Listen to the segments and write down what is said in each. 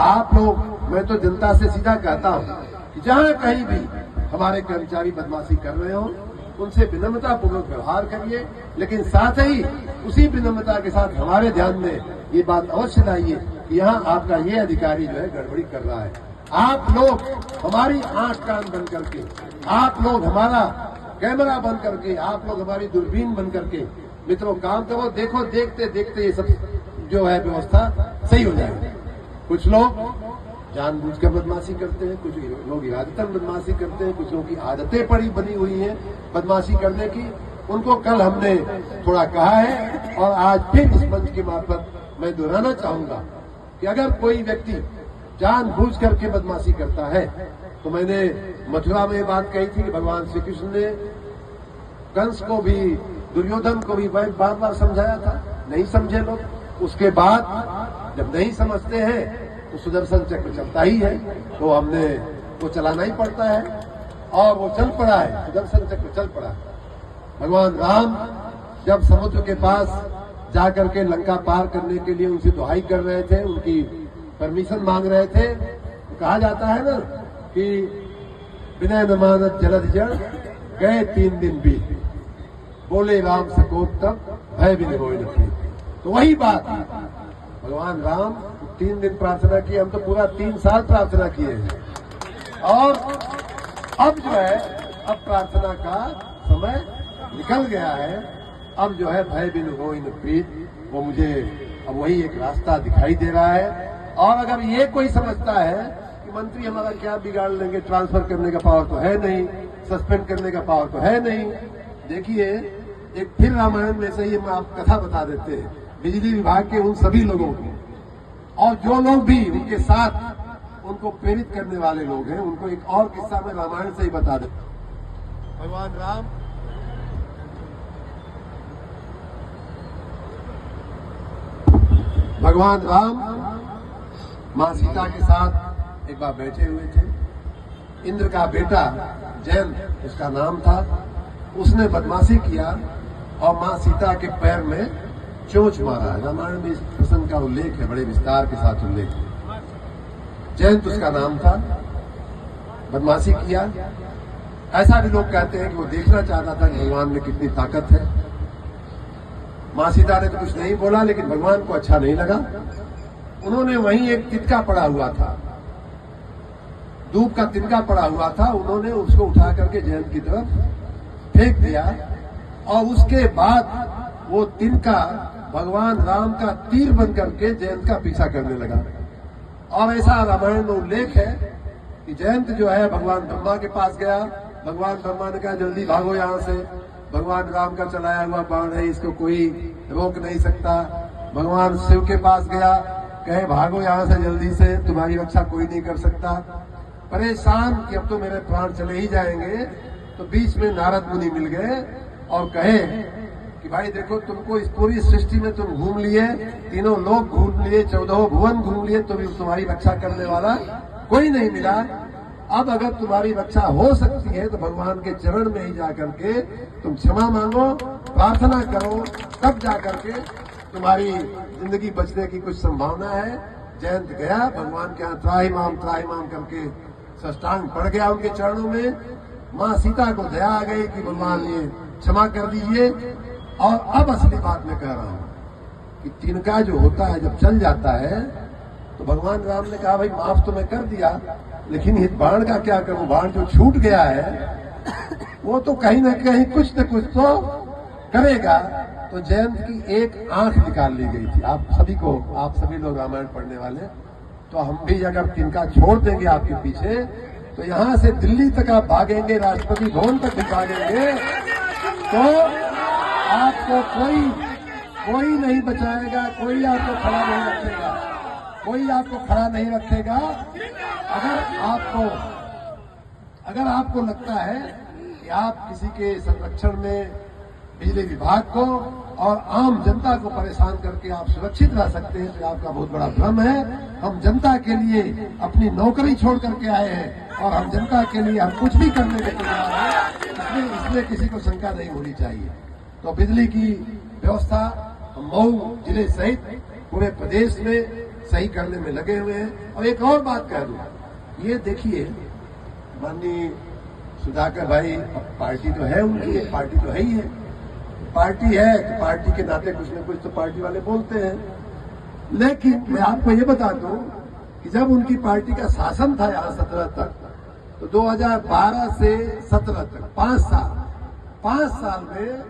आप लोग, मैं तो जनता से सीधा कहता हूं कि जहां कहीं भी हमारे कर्मचारी बदमाशी कर रहे हो उनसे विनम्रता पूर्वक व्यवहार करिए, लेकिन साथ ही उसी विनम्रता के साथ हमारे ध्यान में ये बात अवश्य लाइए कि यहाँ आपका ये अधिकारी जो है गड़बड़ी कर रहा है। आप लोग हमारी आंख कान बंद करके, आप लोग हमारा कैमरा बंद करके, आप लोग हमारी दूरबीन बंद करके मित्रों काम करो। देखो देखते देखते ये सब जो है व्यवस्था सही हो जाएगी। कुछ लोग जानबूझकर बदमाशी करते हैं, कुछ लोग इरादतन बदमाशी करते हैं, कुछ लोगों की आदतें पड़ी बनी हुई हैं बदमाशी करने की। उनको कल हमने थोड़ा कहा है और आज फिर इस मंच के मार्फत मैं दोहराना चाहूंगा कि अगर कोई व्यक्ति जानबूझ करके बदमाशी करता है, तो मैंने मथुरा में बात कही थी कि भगवान श्री कृष्ण ने कंस को भी, दुर्योधन को भी बार बार समझाया था, नहीं समझे लोग। उसके बाद जब नहीं समझते हैं तो सुदर्शन चक्र चलता ही है, तो हमने वो चलाना ही पड़ता है और वो चल पड़ा है, सुदर्शन चक्र चल पड़ा है। भगवान राम जब समुद्र के पास जाकर के लंका पार करने के लिए उनसे दुहाई कर रहे थे, उनकी परमिशन मांग रहे थे, तो कहा जाता है ना कि विनय न मानत जलद जड़ गए 3 दिन बीत, बोले राम सकोत तब भय बिन होय न प्रीत। तो वही बात, भगवान राम 3 दिन प्रार्थना की, हम तो पूरा 3 साल प्रार्थना किए हैं। और अब जो है, अब प्रार्थना का समय निकल गया है। अब जो है भय बिन होय न प्रीत, वो मुझे अब वही एक रास्ता दिखाई दे रहा है। और अगर ये कोई समझता है कि मंत्री हमारा क्या बिगाड़ लेंगे, ट्रांसफर करने का पावर तो है नहीं, सस्पेंड करने का पावर तो है नहीं। देखिए, एक फिर रामायण में से ही हम आप कथा बता देते हैं बिजली विभाग के उन सभी लोगों की, और जो लोग भी उनके साथ उनको प्रेरित करने वाले लोग हैं, उनको एक और किस्सा में रामायण से ही बता देते। भगवान राम मां सीता के साथ एक बार बैठे हुए थे। इंद्र का बेटा जयंत उसका नाम था, उसने बदमाशी किया और मां सीता के पैर में चोंच मारा है। रामायण में इस प्रसंग का उल्लेख है, बड़े विस्तार के साथ उल्लेख है। जयंत उसका नाम था, बदमाशी किया। ऐसा भी लोग कहते हैं कि वो देखना चाहता था कि भगवान में कितनी ताकत है। मां सीता ने तो कुछ नहीं बोला, लेकिन भगवान को अच्छा नहीं लगा। उन्होंने वहीं एक तिनका पड़ा हुआ था, दूब का तिनका पड़ा हुआ था, उन्होंने उसको उठा करके जयंत की तरफ फेंक दिया और उसके बाद वो तिनका भगवान राम का तीर बन करके जयंत का पीछा करने लगा। और ऐसा रामायण में उल्लेख है कि जयंत जो है भगवान ब्रह्मा के पास गया। भगवान ब्रह्मा ने कहा जल्दी भागो यहाँ से, भगवान राम का चलाया हुआ बाण है, इसको कोई रोक नहीं सकता। भगवान शिव के पास गया, कहे भागो यहाँ से जल्दी से, तुम्हारी रक्षा कोई नहीं कर सकता। परेशान कि अब तो मेरे प्राण चले ही जाएंगे, तो बीच में नारद मुनि मिल गए और कहे कि भाई देखो, तुमको इस पूरी सृष्टि में तुम घूम लिए, तीनों लोग घूम लिए, 14 भुवन घूम लिए, तो भी तुम्हारी रक्षा करने वाला कोई नहीं मिला। अब अगर तुम्हारी रक्षा हो सकती है तो भगवान के चरण में ही जाकर के तुम क्षमा मांगो, प्रार्थना करो, तब जाकर के तुम्हारी जिंदगी बचने की कुछ संभावना है। जयंत गया भगवान के यहाँ त्राहि माम करके साष्टांग पड़ गया उनके चरणों में। मां सीता को दया आ गई कि भगवान ये क्षमा कर दीजिए। और अब असली बात मैं कह रहा हूं कि तिनका जो होता है जब चल जाता है, तो भगवान राम ने कहा भाई माफ तो मैं कर दिया, लेकिन इस बाण का क्या करूं, बाण जो छूट गया है वो तो कहीं न कहीं कुछ न कुछ तो करेगा। तो जयंत की एक आंख निकाल ली गई थी। आप सभी लोग रामायण पढ़ने वाले, तो हम भी अगर तिनका छोड़ देंगे आपके पीछे, तो यहाँ से दिल्ली तक आप भागेंगे, राष्ट्रपति भवन तक भी भागेंगे, तो आपको कोई नहीं बचाएगा, कोई आपको खड़ा नहीं रखेगा, कोई आपको खड़ा नहीं रखेगा। अगर आपको लगता है कि आप किसी के संरक्षण में बिजली विभाग को और आम जनता को परेशान करके आप सुरक्षित रह सकते हैं, तो आपका बहुत बड़ा भ्रम है। हम जनता के लिए अपनी नौकरी छोड़ करके आए हैं और हम जनता के लिए हम कुछ भी करने के तैयार हैं, इसलिए किसी को शंका नहीं होनी चाहिए। तो बिजली की व्यवस्था मऊ जिले सहित पूरे प्रदेश में सही करने में लगे हुए हैं। और एक और बात कह दूं, ये देखिए माननीय सुधाकर भाई, अब पार्टी तो है उनकी, एक पार्टी तो है ही है, पार्टी है तो पार्टी के नाते कुछ न कुछ तो पार्टी वाले बोलते हैं। लेकिन मैं आपको ये बता दूं कि जब उनकी पार्टी का शासन था यहाँ 17 तक, तो 2012 से 17 तक 5 साल में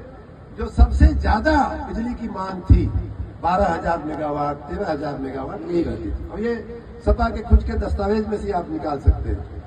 जो सबसे ज्यादा बिजली की मांग थी 12,000 मेगावाट, 13,000 मेगावाट नहीं रहती थी। और ये सपा के खुद के दस्तावेज में से आप निकाल सकते हैं।